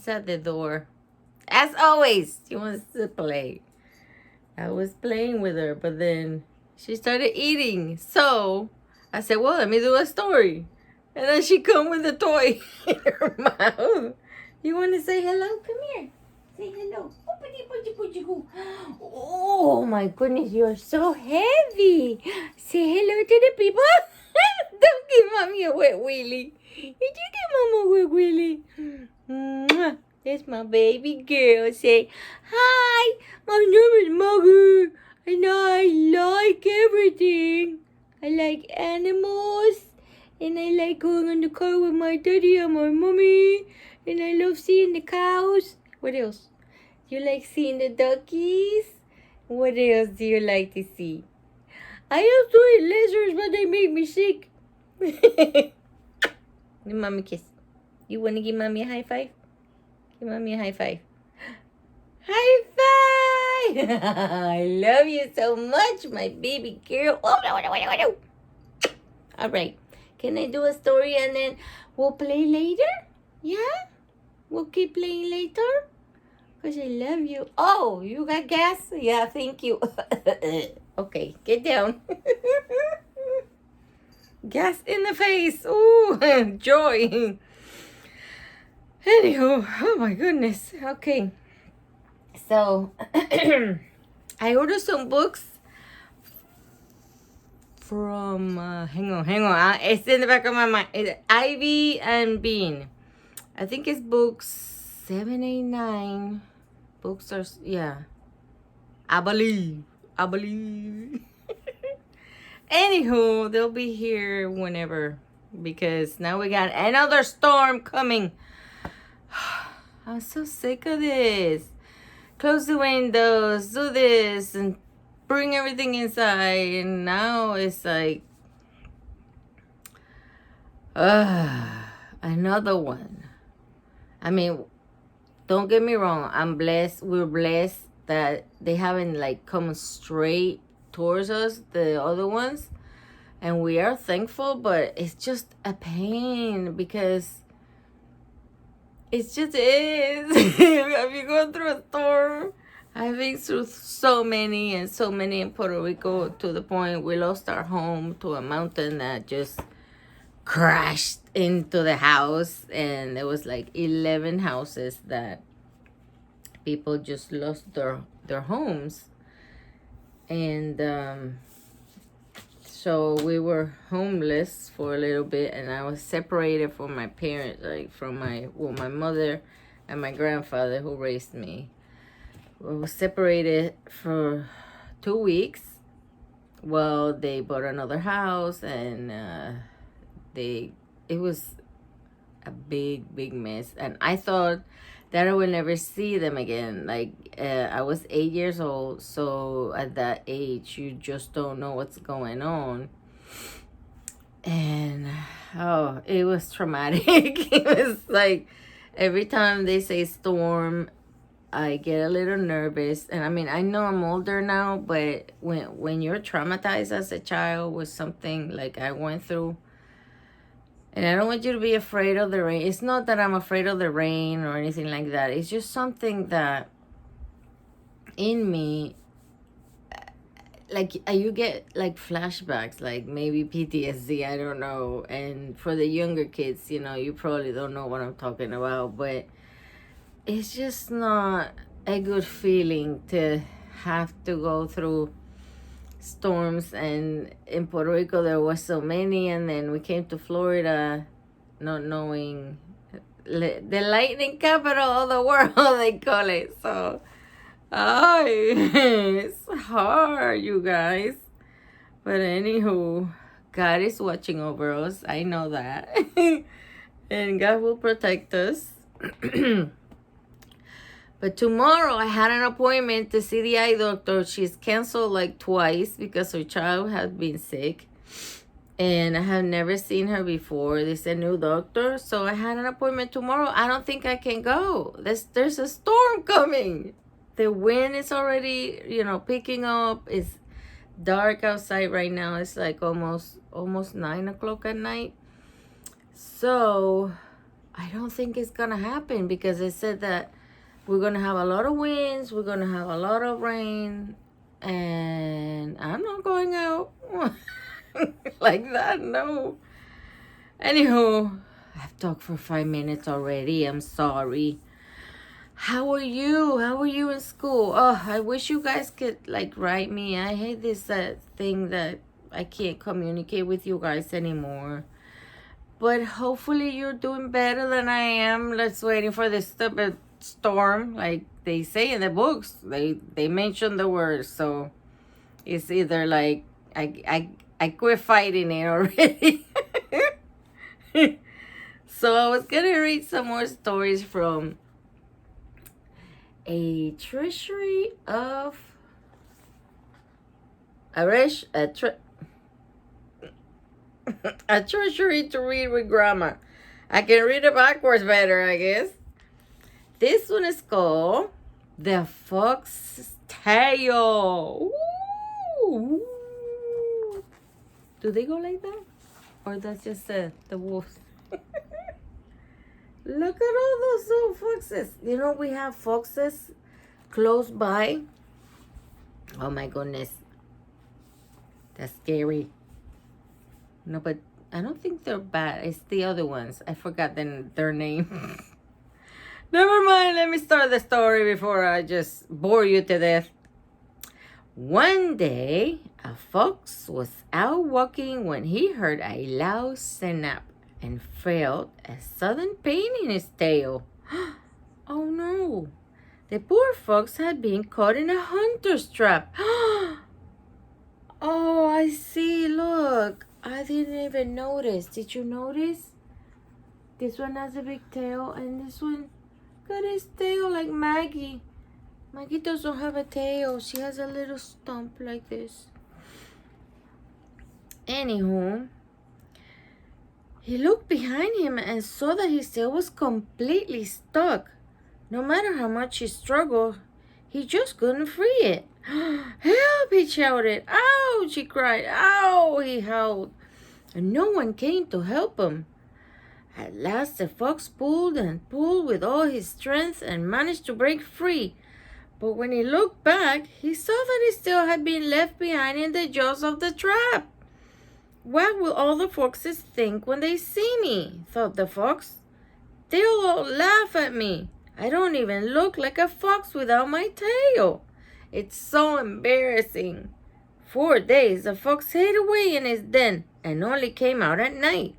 She's at the door. As always, she wants to play. I was playing with her, but then she started eating. So I said, well, let me do a story. And then she come with a toy in her mouth. You want to say hello? Come here. Say hello. Oh my goodness, you're so heavy. Say hello to the people. Don't give mommy a wet willy. Did you give mama a wet willy? Mwah. That's my baby girl. Say, hi, my name is Mugger, and I like everything. I like animals, and I like going on the car with my daddy and my mommy, and I love seeing the cows. What else? You like seeing the duckies? What else do you like to see? I also eat lizards, but they make me sick. Give mommy a kiss. You want to give mommy a high five? Give mommy a high five. High five! I love you so much, my baby girl. Oh, no. All right. Can I do a story and then we'll play later? Yeah? We'll keep playing later? Because I love you. Oh, you got gas? Yeah, thank you. Okay, get down. Gas in the face. Ooh, joy. Anywho, oh my goodness. Okay. So, I ordered some books from, hang on. It's in the back of my mind. It's Ivy and Bean. I think it's books 789. Books are, yeah. I believe. Anywho, they'll be here whenever because now we got another storm coming. I'm so sick of this. Close the windows, do this, and bring everything inside. And now it's like, another one. I mean, don't get me wrong. I'm blessed. We're blessed that they haven't like come straight towards us, the other ones. And we are thankful, but it's just a pain because it just is. Have you gone through a storm? I've been through so many in Puerto Rico to the point we lost our home to a mountain that just crashed into the house. And there was like 11 houses that people just lost their homes. And so we were homeless for a little bit, and I was separated from my parents, like from my mother and my grandfather who raised me. We were separated for 2 weeks. Well, they bought another house, and it was a big mess. And I thought that I would never see them again. Like, I was 8 years old, so at that age, you just don't know what's going on. And, oh, it was traumatic. It was like, every time they say storm, I get a little nervous. And I mean, I know I'm older now, but when you're traumatized as a child with something like I went through, and I don't want you to be afraid of the rain. It's not that I'm afraid of the rain or anything like that. It's just something that in me, like you get like flashbacks, like maybe PTSD, I don't know. And for the younger kids, you probably don't know what I'm talking about. But it's just not a good feeling to have to go through storms. And in Puerto Rico there was so many, and then we came to Florida not knowing the lightning capital of the world, they call it. So it's hard, you guys. But anywho, God is watching over us, I know that. And God will protect us. But tomorrow I had an appointment to see the eye doctor. She's canceled like twice because her child has been sick. And I have never seen her before. There's a new doctor. So I had an appointment tomorrow. I don't think I can go. There's a storm coming. The wind is already, picking up. It's dark outside right now. It's like almost 9 o'clock at night. So I don't think it's gonna happen because it said that we're gonna have a lot of winds, we're gonna have a lot of rain, and I'm not going out like that, no. Anywho, I've talked for 5 minutes already. I'm sorry. How are you? How are you in school? Oh, I wish you guys could like write me. I hate this thing that I can't communicate with you guys anymore. But hopefully you're doing better than I am. Let's waiting for this stupid storm, like they say in the books. They mention the word, so it's either like I quit fighting it already. So I was gonna read some more stories from a treasury of a treasury to read with grandma. I can read it backwards better, I guess. This one is called The Fox's Tail. Ooh. Do they go like that? Or that's just the wolves? Look at all those little foxes. You know, we have foxes close by. Oh my goodness. That's scary. No, but I don't think they're bad. It's the other ones. I forgot their name. Never mind. Let me start the story before I just bore you to death. One day, a fox was out walking when he heard a loud snap and felt a sudden pain in his tail. Oh no! The poor fox had been caught in a hunter's trap. Oh, I see. Look, I didn't even notice. Did you notice? This one has a big tail, and this one got his tail like Maggie. Maggie doesn't have a tail. She has a little stump like this. Anywho, he looked behind him and saw that his tail was completely stuck. No matter how much he struggled, he just couldn't free it. Help, he shouted. Ouch, he cried. Ow, he howled. And no one came to help him. At last the fox pulled and pulled with all his strength and managed to break free. But when he looked back, he saw that his tail had been left behind in the jaws of the trap. What will all the foxes think when they see me? Thought the fox. They'll all laugh at me. I don't even look like a fox without my tail. It's so embarrassing. 4 days the fox hid away in his den and only came out at night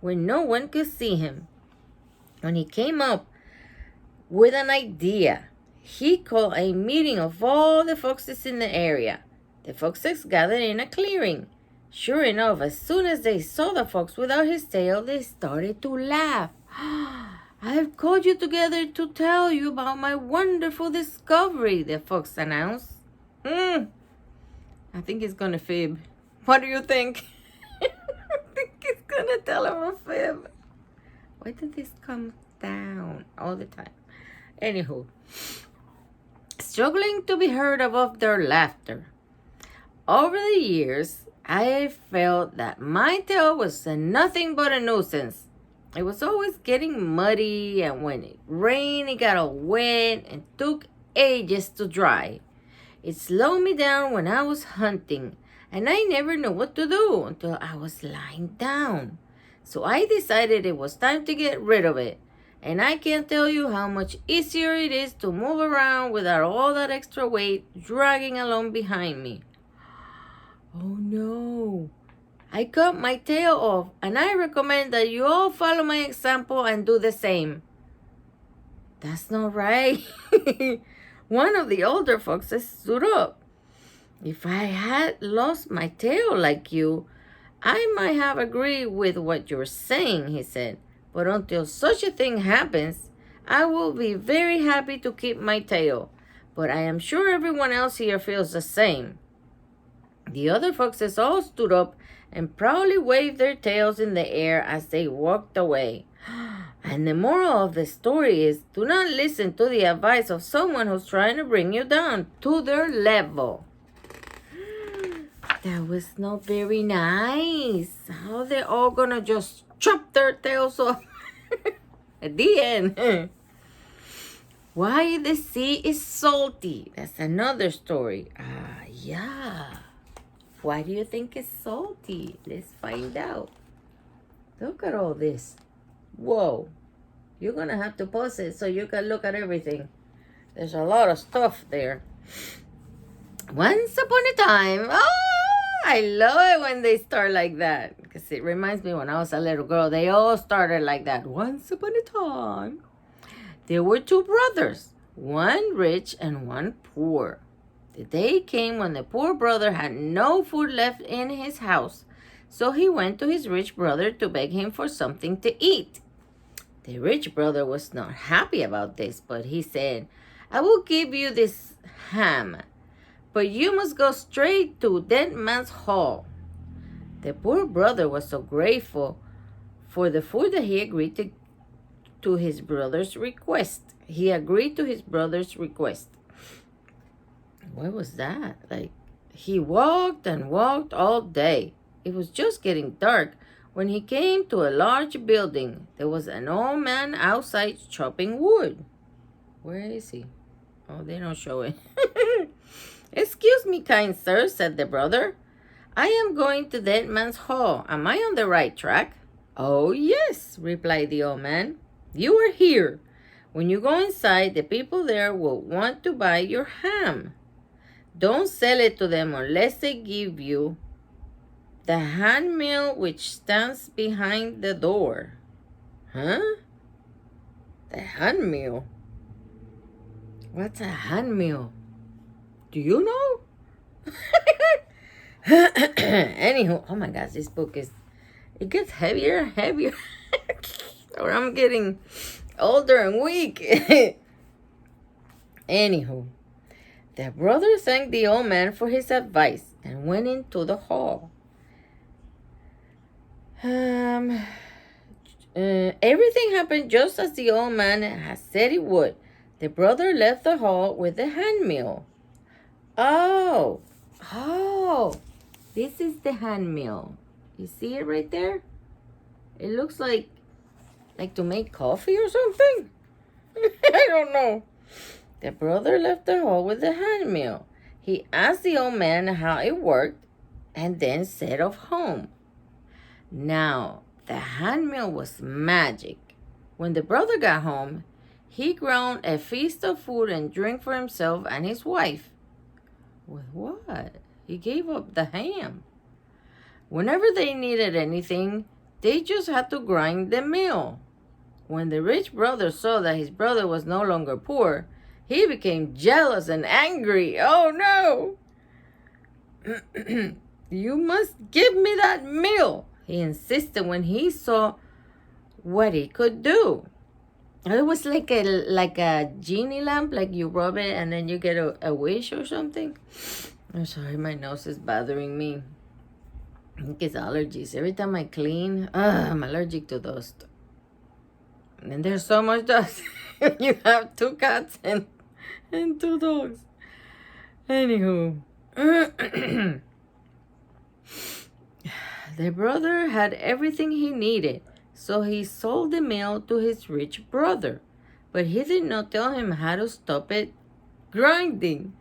when no one could see him. When he came up with an idea, he called a meeting of all the foxes in the area. The foxes gathered in a clearing. Sure enough, as soon as they saw the fox without his tail, they started to laugh. I've called you together to tell you about my wonderful discovery, the fox announced. I think he's gonna fib. What do you think? I think he's gonna tell him a fib. Why did this come down all the time? Anywho, struggling to be heard above their laughter. Over the years, I felt that my tail was nothing but a nuisance. It was always getting muddy, and when it rained, it got all wet and took ages to dry. It slowed me down when I was hunting, and I never knew what to do until I was lying down. So I decided it was time to get rid of it. And I can't tell you how much easier it is to move around without all that extra weight dragging along behind me. Oh no! I cut my tail off, and I recommend that you all follow my example and do the same. That's not right. One of the older foxes stood up. If I had lost my tail like you, I might have agreed with what you're saying, he said. But until such a thing happens, I will be very happy to keep my tail. But I am sure everyone else here feels the same. The other foxes all stood up and proudly waved their tails in the air as they walked away. And the moral of the story is, do not listen to the advice of someone who's trying to bring you down to their level. That was not very nice. How they all gonna just chop their tails off? At the end. Why the sea is salty? That's another story. Yeah. Why do you think it's salty? Let's find out. Look at all this. Whoa. You're going to have to pause it so you can look at everything. There's a lot of stuff there. Once upon a time. Oh, I love it when they start like that. Because it reminds me when I was a little girl. They all started like that. Once upon a time. There were two brothers. One rich and one poor. The day came when the poor brother had no food left in his house. So he went to his rich brother to beg him for something to eat. The rich brother was not happy about this, but he said, I will give you this ham, but you must go straight to Dead Man's Hall. The poor brother was so grateful for the food that he agreed to his brother's request. He agreed to his brother's request. What was that? Like, he walked and walked all day. It was just getting dark when he came to a large building. There was an old man outside chopping wood. Where is he? Oh, they don't show it. Excuse me, kind sir, said the brother. I am going to Dead Man's Hall. Am I on the right track? Oh, yes, replied the old man. You are here. When you go inside, the people there will want to buy your ham. Don't sell it to them unless they give you the hand mill which stands behind the door. Huh? The hand mill? What's a hand mill? Do you know? Anywho, oh my gosh, this book it gets heavier and heavier. Or I'm getting older and weak. Anywho, the brother thanked the old man for his advice and went into the hall. Everything happened just as the old man had said it would. The brother left the hall with the hand mill. Oh, this is the hand mill. You see it right there? It looks like to make coffee or something. I don't know. The brother left the hall with the hand mill. He asked the old man how it worked and then set off home. Now, the hand mill was magic. When the brother got home, he ground a feast of food and drink for himself and his wife. With what? He gave up the ham. Whenever they needed anything, they just had to grind the mill. When the rich brother saw that his brother was no longer poor, he became jealous and angry. Oh no! You must give me that mill, he insisted when he saw what he could do. It was like a genie lamp, like you rub it and then you get a wish or something. I'm sorry, my nose is bothering me. I think it's allergies. Every time I clean, I'm allergic to dust. And there's so much dust. You have 2 cats and 2 dogs. Anywho. The brother had everything he needed, so he sold the mill to his rich brother. But he did not tell him how to stop it grinding.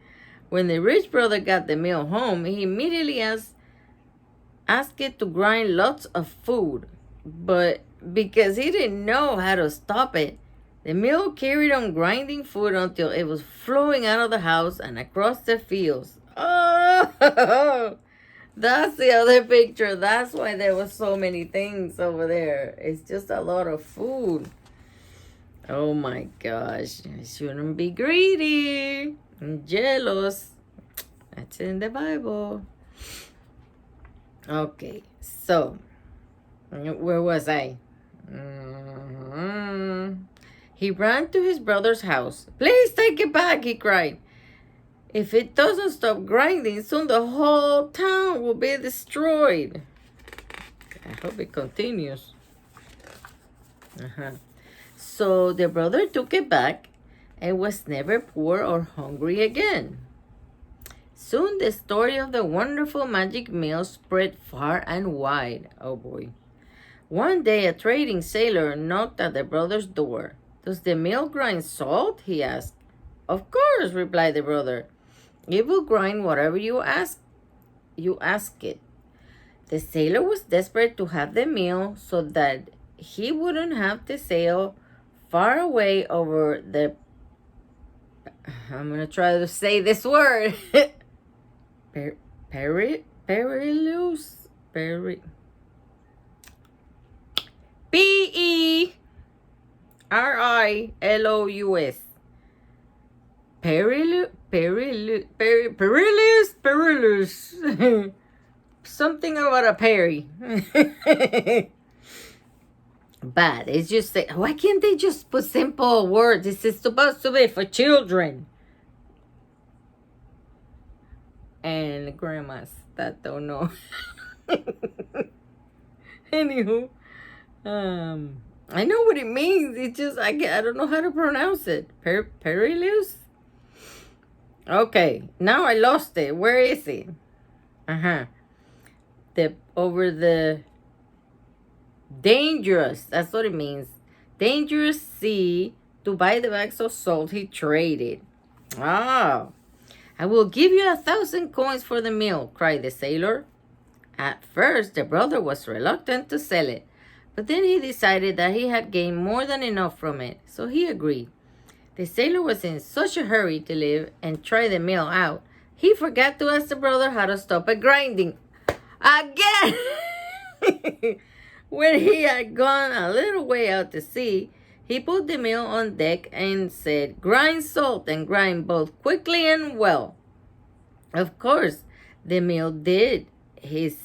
When the rich brother got the mill home, he immediately asked it to grind lots of food. But because he didn't know how to stop it, the mill carried on grinding food until it was flowing out of the house and across the fields. Oh, that's the other picture. That's why there was so many things over there. It's just a lot of food. Oh my gosh. I shouldn't be greedy and jealous. That's in the Bible. Okay, so where was I? He ran to his brother's house. Please take it back, he cried. If it doesn't stop grinding, soon the whole town will be destroyed. I hope it continues. So the brother took it back and was never poor or hungry again. Soon the story of the wonderful magic mill spread far and wide. Oh boy. One day, a trading sailor knocked at the brother's door. "Does the mill grind salt?" he asked. "Of course," replied the brother. "It will grind whatever you ask it." The sailor was desperate to have the mill so that he wouldn't have to sail far away over the, I'm going to try to say this word, perilous, Perilous, perilous. Something about a Perry. But it's just, why can't they just put simple words? This is supposed to be for children. And grandmas that don't know. Anywho, I know what it means. It's just, I don't know how to pronounce it. Perilous? Okay, now I lost it. Where is it? Over the dangerous, that's what it means. Dangerous sea to buy the bags of salt he traded. "Oh, I will give you 1,000 coins for the mill," cried the sailor. At first, the brother was reluctant to sell it, but then he decided that he had gained more than enough from it, so he agreed. The sailor was in such a hurry to leave and try the mill out, he forgot to ask the brother how to stop it grinding. Again! When he had gone a little way out to sea, he put the mill on deck and said, "Grind salt and grind both quickly and well." Of course, the mill did his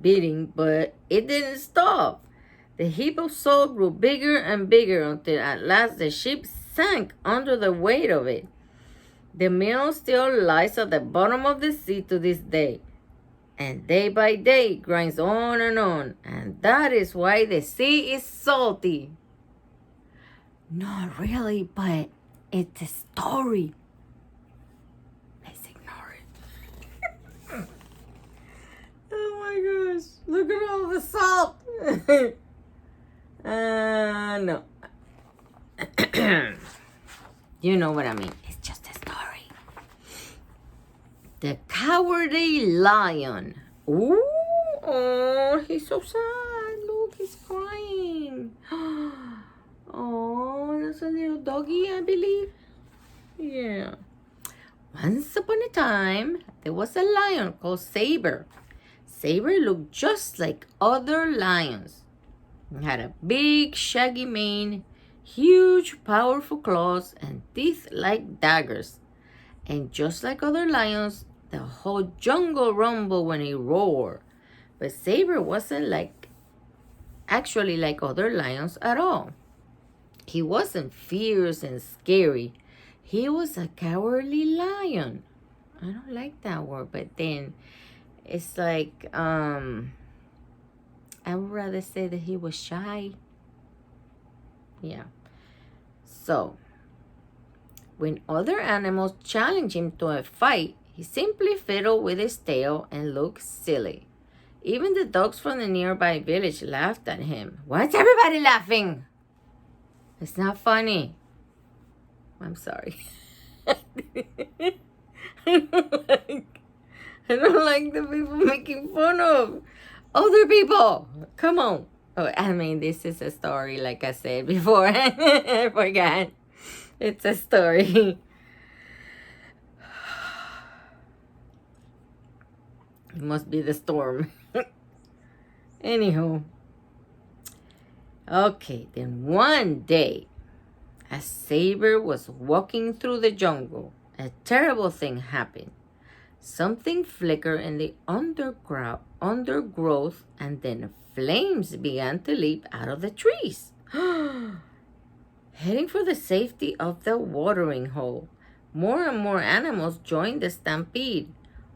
bidding, but it didn't stop. The heap of salt grew bigger and bigger until at last the ship sank under the weight of it. The mill still lies at the bottom of the sea to this day, and day by day grinds on, and that is why the sea is salty. Not really, but it's a story. Let's ignore it. Oh my gosh, look at all the salt. No. You know what I mean. It's just a story. The Cowardly Lion. Ooh, oh, he's so sad. Look, he's crying. Oh, that's a little doggy, I believe. Yeah. Once upon a time, there was a lion called Saber. Saber looked just like other lions. He had a big, shaggy mane, huge, powerful claws, and teeth like daggers. And just like other lions, the whole jungle rumbled when he roared. But Saber wasn't actually like other lions at all. He wasn't fierce and scary. He was a cowardly lion. I don't like that word, but then it's like, I would rather say that he was shy. Yeah. So, when other animals challenged him to a fight, he simply fiddled with his tail and looked silly. Even the dogs from the nearby village laughed at him. "Why's everybody laughing? It's not funny." I'm sorry. I don't like the people making fun of other people. Come on. Oh, I mean, this is a story, like I said before. I forgot. It's a story. It must be the storm. Anywho. Okay, then one day, as Saber was walking through the jungle, a terrible thing happened. Something flickered in the undergrowth, and then flames began to leap out of the trees. Heading for the safety of the watering hole, more and more animals joined the stampede.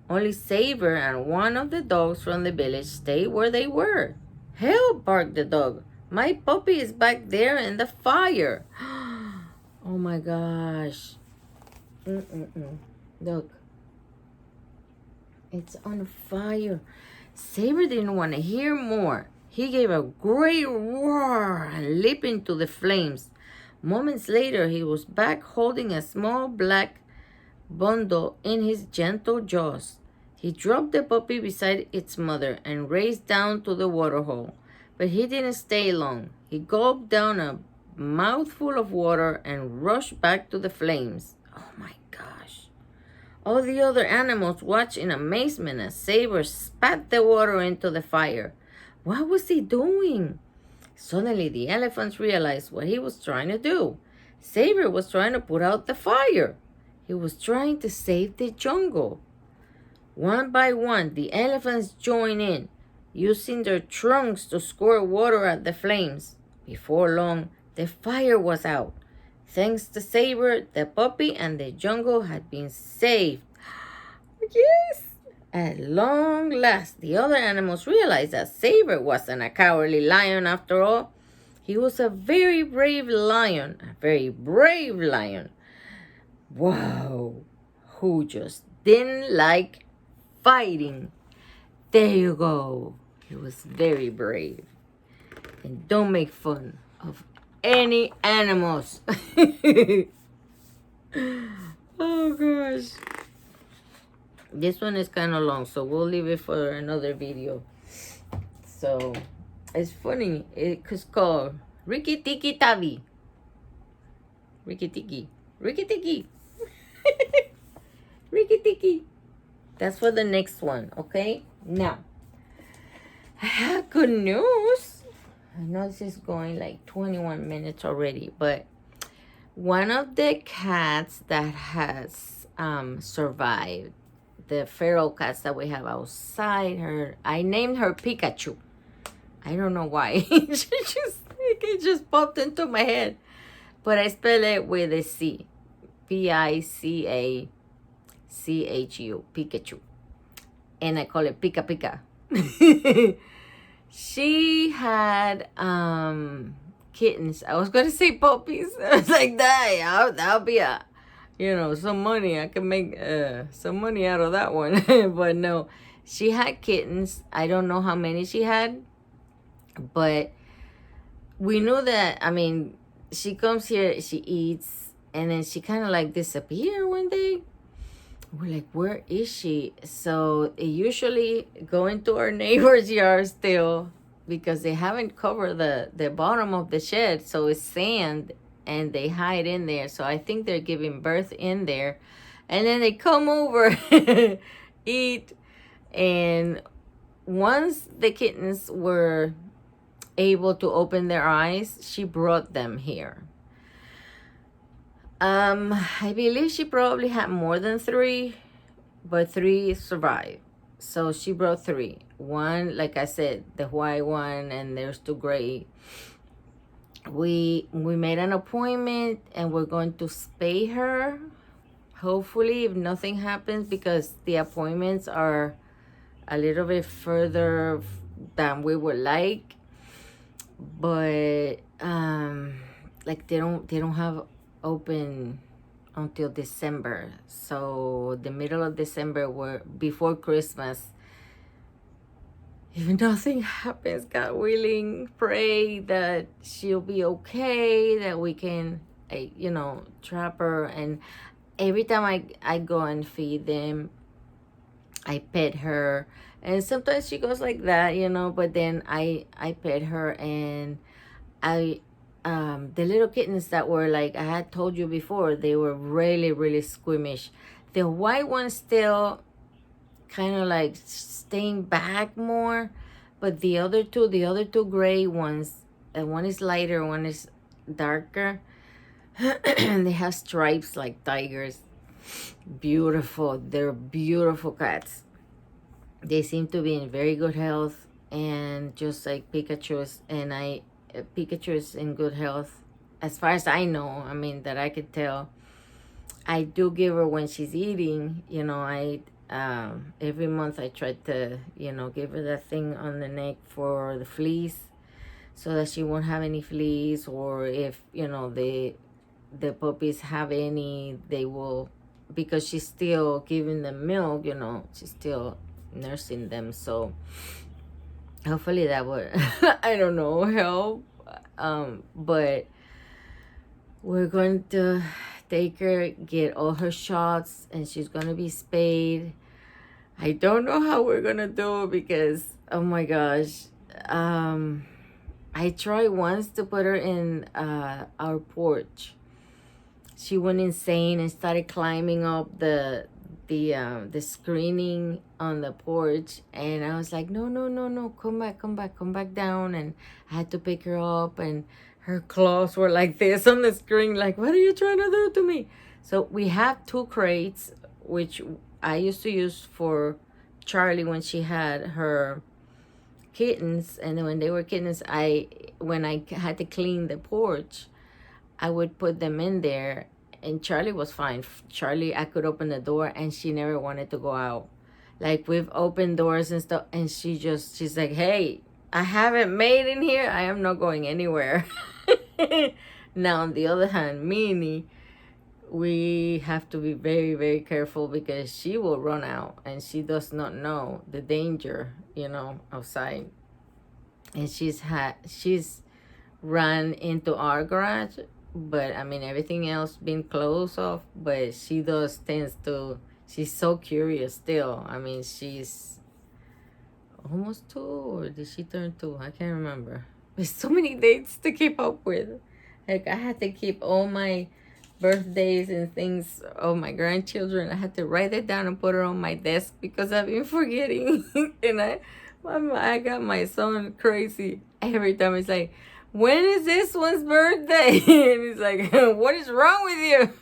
Only Saber and one of the dogs from the village stayed where they were. "Help!" barked the dog. "My puppy is back there in the fire." Oh my gosh. Look. It's on fire. Saber didn't want to hear more. He gave a great roar and leaped into the flames. Moments later, he was back holding a small black bundle in his gentle jaws. He dropped the puppy beside its mother and raced down to the waterhole. But he didn't stay long. He gulped down a mouthful of water and rushed back to the flames. Oh my gosh. All the other animals watched in amazement as Saber spat the water into the fire. What was he doing? Suddenly, the elephants realized what he was trying to do. Saber was trying to put out the fire. He was trying to save the jungle. One by one, the elephants joined in, using their trunks to squirt water at the flames. Before long, the fire was out. Thanks to Saber, the puppy and the jungle had been saved. Yes! At long last, the other animals realized that Saber wasn't a cowardly lion after all. He was a very brave lion, a very brave lion. Wow! Who just didn't like fighting. There you go. He was very brave. And don't make fun of any animals. Oh gosh. This one is kind of long, so we'll leave it for another video. So, it's funny. It's called Rikki Tikki Tavi. Rikki Tikki. Rikki Tikki. Rikki Tikki. That's for the next one, okay? Now, I have good news. I know this is going like 21 minutes already, but one of the cats that has survived, the feral cats that we have outside her, I named her Pikachu. I don't know why. It just popped into my head. But I spell it with a C. Picachu. Pikachu. And I call it Pika Pika. She had kittens. I was gonna say puppies. I was like, that'll be some money. I can make some money out of that one. But no, she had kittens. I don't know how many she had, but we knew that. I mean, she comes here, she eats, and then she kind of like disappeared one day. We're like, where is she? So it usually go into our neighbor's yard still because they haven't covered the bottom of the shed, so it's sand, and they hide in there. So I think they're giving birth in there, and then they come over, eat, and once the kittens were able to open their eyes, she brought them here. I believe she probably had more than 3, but 3 survived. So she brought 3. One, like I said, the white one, and there's 2 gray. We made an appointment, and we're going to spay her. Hopefully, if nothing happens, because the appointments are a little bit further than we would like. But like they don't have open until December, so the middle of December, were before Christmas. If nothing happens, God willing, pray that she'll be okay, that we can trap her. And every time I go and feed them, I pet her, and sometimes she goes like that, but then I pet her, and the little kittens that were, like I had told you before, they were really, really squeamish. The white one still kind of like staying back more, but the other two gray ones, and one is lighter, one is darker, and they have stripes like tigers. Beautiful. They're beautiful cats. They seem to be in very good health, and just like Pikachu's, and Pikachu is in good health as far as I know. I mean, that I could tell. I do give her when she's eating, I every month I try to give her that thing on the neck for the fleas, so that she won't have any fleas, or if the puppies have any, they will, because she's still giving them milk, she's still nursing them. So Hopefully that would, I don't know, help. But we're going to take her, get all her shots, and she's going to be spayed. I don't know how we're going to do it because, oh my gosh. I tried once to put her in our porch. She went insane and started climbing up the screening on the porch, and I was like, no, no, no, no, come back down. And I had to pick her up, and her claws were like this on the screen, like, what are you trying to do to me? So we have two crates, which I used to use for Charlie when she had her kittens, and then when they were kittens, when I had to clean the porch, I would put them in there, and Charlie was fine. Charlie, I could open the door, and she never wanted to go out. Like, we've opened doors and stuff, and she's like, hey, I haven't made in here. I am not going anywhere. Now, on the other hand, Minnie, we have to be very, very careful because she will run out, and she does not know the danger, outside. And she's run into our garage, but I mean everything else been closed off, but she does tends to, she's so curious still. I mean, she's almost 2, or did she turn 2? I can't remember. There's so many dates to keep up with. Like, I had to keep all my birthdays and things of my grandchildren. I had to write it down and put it on my desk because I've been forgetting. And I got my son crazy every time. It's like, when is this one's birthday? And he's like, what is wrong with you?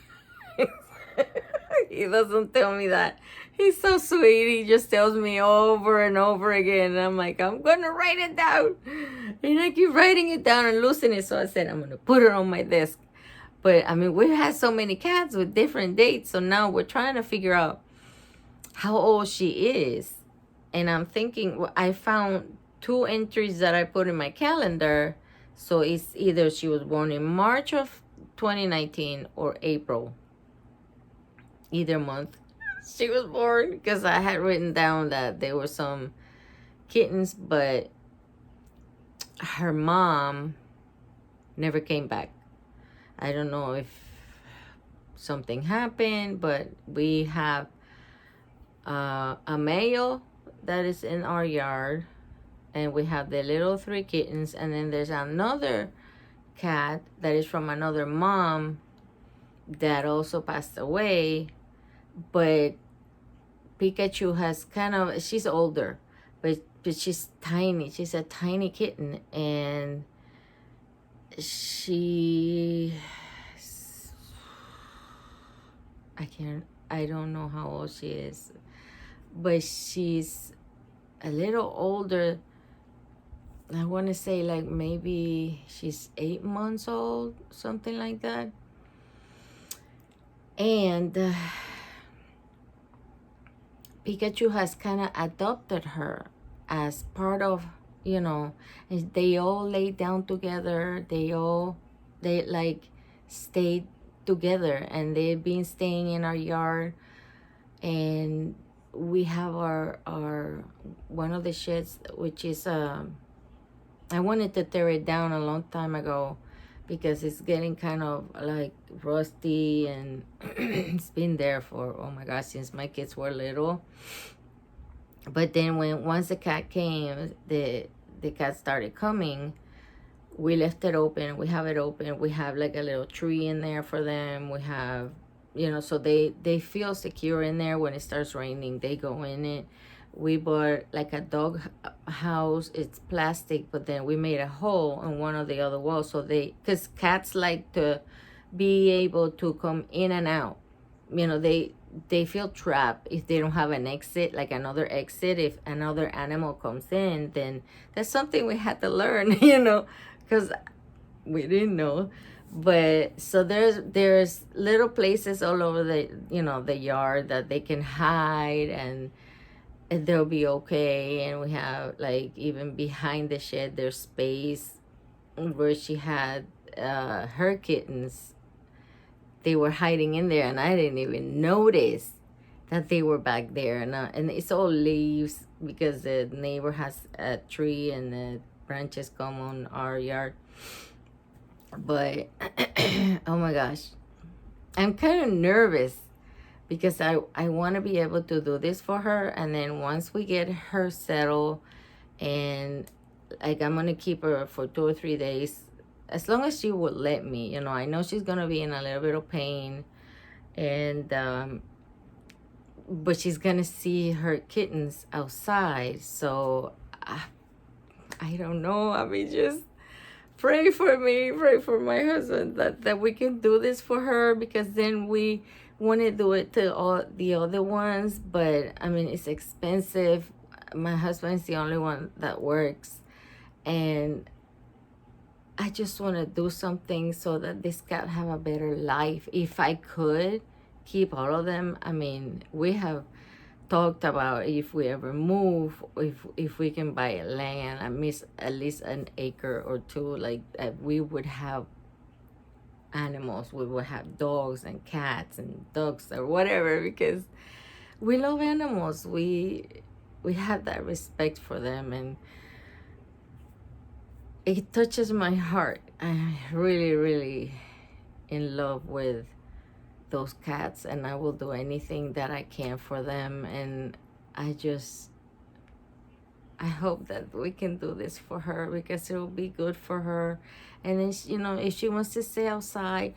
He doesn't tell me that. He's so sweet. He just tells me over and over again. And I'm like, I'm going to write it down. And I keep writing it down and losing it. So I said, I'm going to put it on my desk. But I mean, we had so many cats with different dates. So now we're trying to figure out how old she is. And I'm thinking, I found 2 entries that I put in my calendar. So it's either she was born in March of 2019 or April. Either month she was born, because I had written down that there were some kittens, but her mom never came back. I don't know if something happened, but we have a male that is in our yard, and we have the little 3 kittens, and then there's another cat that is from another mom that also passed away. But Pikachu has she's older, but she's tiny. She's a tiny kitten, and I don't know how old she is, but she's a little older. I want to say like maybe she's 8 months old, something like that. And Pikachu has kind of adopted her as part of, they all lay down together. They like stayed together, and they've been staying in our yard. And we have our one of the sheds, which is I wanted to tear it down a long time ago because it's getting kind of like rusty, and it's been there for, oh my gosh, since my kids were little. But then once the cat came, the cat started coming, we left it open. We have it open. We have like a little tree in there for them. We have, so they feel secure in there. When it starts raining, they go in it. We bought like a dog house. It's plastic, but then we made a hole in one of the other walls, so because cats like to be able to come in and out. They feel trapped if they don't have an exit, like another exit. If another animal comes in, then that's something we had to learn, because we didn't know. But so there's little places all over the yard that they can hide, and they'll be okay. And we have, like, even behind the shed, there's space where she had her kittens. They were hiding in there, and I didn't even notice that they were back there. And it's all leaves, because the neighbor has a tree and the branches come on our yard. But oh my gosh, I'm kind of nervous because I want to be able to do this for her, and then once we get her settled, and like I'm gonna keep her for 2 or 3 days, as long as she would let me. I know she's gonna be in a little bit of pain, and but she's gonna see her kittens outside. So I don't know. I mean, just pray for me, pray for my husband that we can do this for her, because then we want to do it to all the other ones. But I mean, it's expensive. My husband is the only one that works, and I just want to do something so that this cat have a better life. If I could keep all of them, I mean, we have talked about if we ever move, if we can buy a land, I miss at least an acre or two, like we would have animals. We would have dogs and cats and ducks or whatever, because we love animals. We have that respect for them, and it touches my heart. I'm really, really in love with those cats, and I will do anything that I can for them. And I hope that we can do this for her, because it will be good for her. And then, if she wants to stay outside,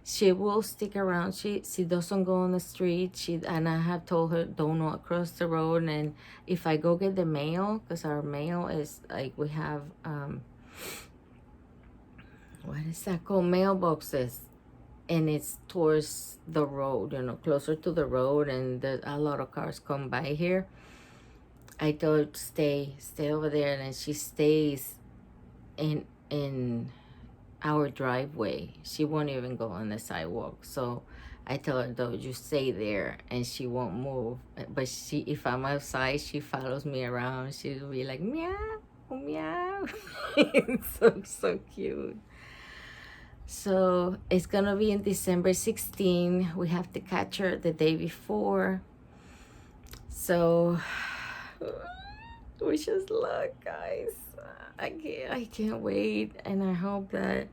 she will stick around. She doesn't go on the street. And I have told her, don't walk across the road. And if I go get the mail, because our mail is like, we have what is that called, mailboxes, and it's towards the road, closer to the road, and a lot of cars come by here. I told her to stay over there, and she stays in our driveway. She won't even go on the sidewalk. So I tell her, though, you stay there, and she won't move. But if I'm outside, she follows me around. She'll be like, meow, meow. It's so cute. So it's gonna be in December 16. We have to catch her the day before. So wish us luck, guys. I can't wait, and I hope that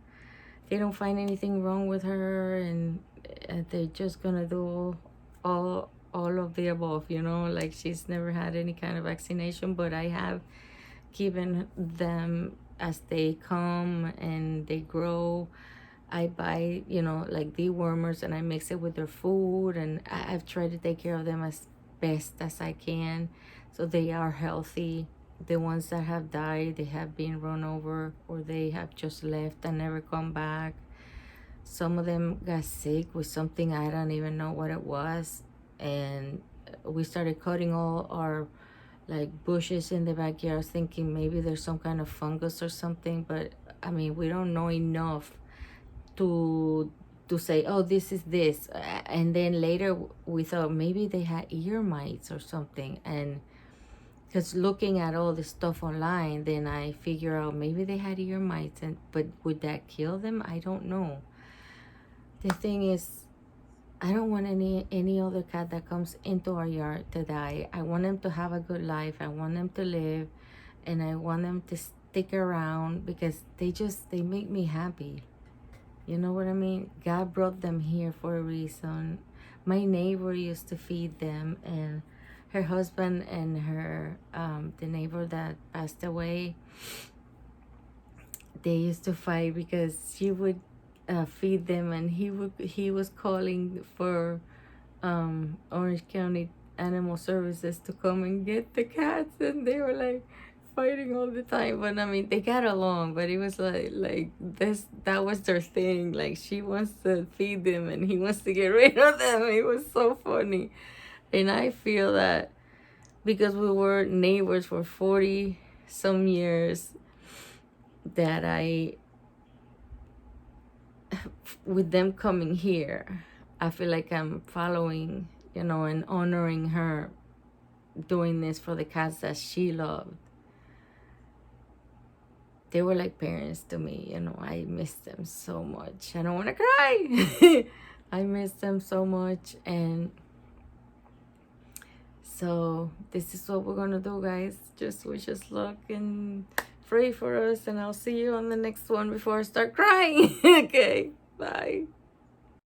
they don't find anything wrong with her, and they're just gonna do all of the above. Like, she's never had any kind of vaccination, but I have given them as they come and they grow. I buy, like dewormers, and I mix it with their food, and I've tried to take care of them as best as I can, so they are healthy. The ones that have died, they have been run over, or they have just left and never come back. Some of them got sick with something, I don't even know what it was, and we started cutting all our like bushes in the backyard, thinking maybe there's some kind of fungus or something. But I mean, we don't know enough to say, oh, this is this. And then later we thought maybe they had ear mites or something, and because looking at all the stuff online, then I figure out maybe they had ear mites. But would that kill them? I don't know. The thing is, I don't want any other cat that comes into our yard to die. I want them to have a good life. I want them to live, and I want them to stick around, because they make me happy. You know what I mean? God brought them here for a reason. My neighbor used to feed them, and her husband and her, the neighbor that passed away, they used to fight because she would feed them, and he was calling for Orange County Animal Services to come and get the cats, and they were like fighting all the time. But I mean, they got along, but it was like this, that was their thing. Like, she wants to feed them and he wants to get rid of them. It was so funny. And I feel that because we were neighbors for 40 some years, that with them coming here, I feel like I'm following, and honoring her, doing this for the cats that she loved. They were like parents to me. I miss them so much. I don't want to cry. I miss them so much. And So this is what we're gonna do, guys. Just wish us luck and pray for us, and I'll see you on the next one before I start crying. Okay, bye.